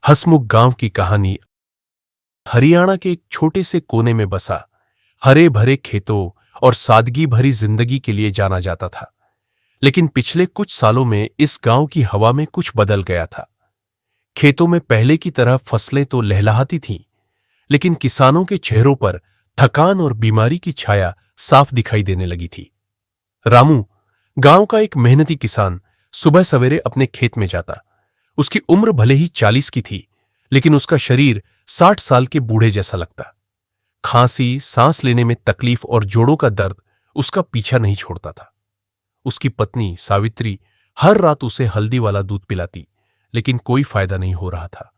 हसमुख गांव की कहानी हरियाणा के एक छोटे से कोने में बसा हरे भरे खेतों और सादगी भरी जिंदगी के लिए जाना जाता था। लेकिन पिछले कुछ सालों में इस गांव की हवा में कुछ बदल गया था। खेतों में पहले की तरह फसलें तो लहलहाती थीं, लेकिन किसानों के चेहरों पर थकान और बीमारी की छाया साफ दिखाई देने लगी थी। रामू, गांव का एक मेहनती किसान, सुबह सवेरे अपने खेत में जाता। उसकी उम्र भले ही 40 की थी, लेकिन उसका शरीर 60 साल के बूढ़े जैसा लगता। खांसी, सांस लेने में तकलीफ और जोड़ों का दर्द उसका पीछा नहीं छोड़ता था। उसकी पत्नी सावित्री हर रात उसे हल्दी वाला दूध पिलाती, लेकिन कोई फायदा नहीं हो रहा था।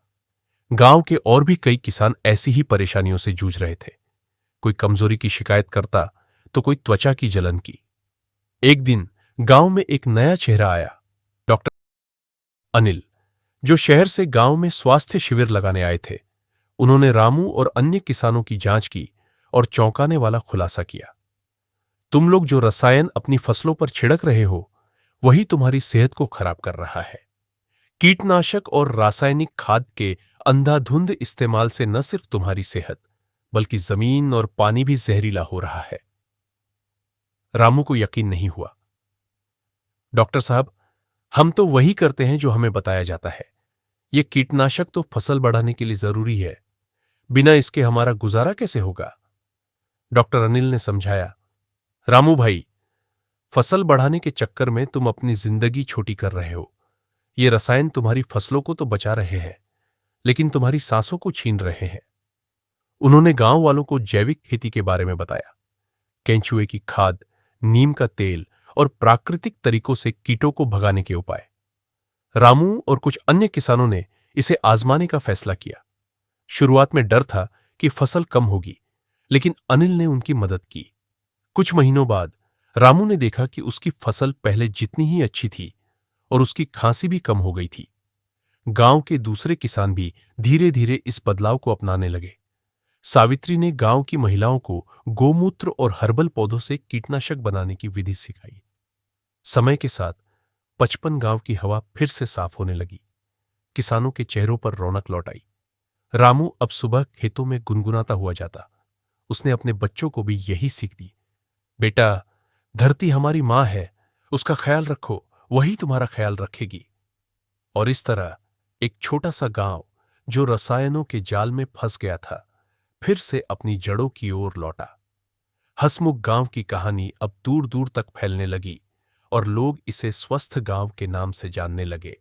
गांव के और भी कई किसान ऐसी ही परेशानियों से जूझ रहे थे। कोई कमजोरी की शिकायत करता तो कोई त्वचा की जलन की। एक दिन गांव में एक नया चेहरा आया, डॉक्टर अनिल, जो शहर से गांव में स्वास्थ्य शिविर लगाने आए थे। उन्होंने रामू और अन्य किसानों की जांच की और चौंकाने वाला खुलासा किया। तुम लोग जो रसायन अपनी फसलों पर छिड़क रहे हो, वही तुम्हारी सेहत को खराब कर रहा है। कीटनाशक और रासायनिक खाद के अंधाधुंध इस्तेमाल से न सिर्फ तुम्हारी सेहत, बल्कि जमीन और पानी भी जहरीला हो रहा है। रामू को यकीन नहीं हुआ। डॉक्टर साहब, हम तो वही करते हैं जो हमें बताया जाता है। ये कीटनाशक तो फसल बढ़ाने के लिए जरूरी है, बिना इसके हमारा गुजारा कैसे होगा? डॉक्टर अनिल ने समझाया, रामू भाई, फसल बढ़ाने के चक्कर में तुम अपनी जिंदगी छोटी कर रहे हो। ये रसायन तुम्हारी फसलों को तो बचा रहे हैं, लेकिन तुम्हारी सांसों को छीन रहे हैं। उन्होंने गांव वालों को जैविक खेती के बारे में बताया। केंचुए की खाद, नीम का तेल और प्राकृतिक तरीकों से कीटों को भगाने के उपाय। रामू और कुछ अन्य किसानों ने इसे आजमाने का फैसला किया। शुरुआत में डर था कि फसल कम होगी, लेकिन अनिल ने उनकी मदद की। कुछ महीनों बाद रामू ने देखा कि उसकी फसल पहले जितनी ही अच्छी थी और उसकी खांसी भी कम हो गई थी। गांव के दूसरे किसान भी धीरे धीरे इस बदलाव को अपनाने लगे। सावित्री ने गांव की महिलाओं को गोमूत्र और हर्बल पौधों से कीटनाशक बनाने की विधि सिखाई। समय के साथ 55 गांव की हवा फिर से साफ होने लगी। किसानों के चेहरों पर रौनक लौट आई। रामू अब सुबह खेतों में गुनगुनाता हुआ जाता। उसने अपने बच्चों को भी यही सीख दी। बेटा, धरती हमारी मां है, उसका ख्याल रखो, वही तुम्हारा ख्याल रखेगी। और इस तरह एक छोटा सा गांव, जो रसायनों के जाल में फंस गया था, फिर से अपनी जड़ों की ओर लौटा। हसमुख गांव की कहानी अब दूर दूर तक फैलने लगी और लोग इसे स्वस्थ गांव के नाम से जानने लगे।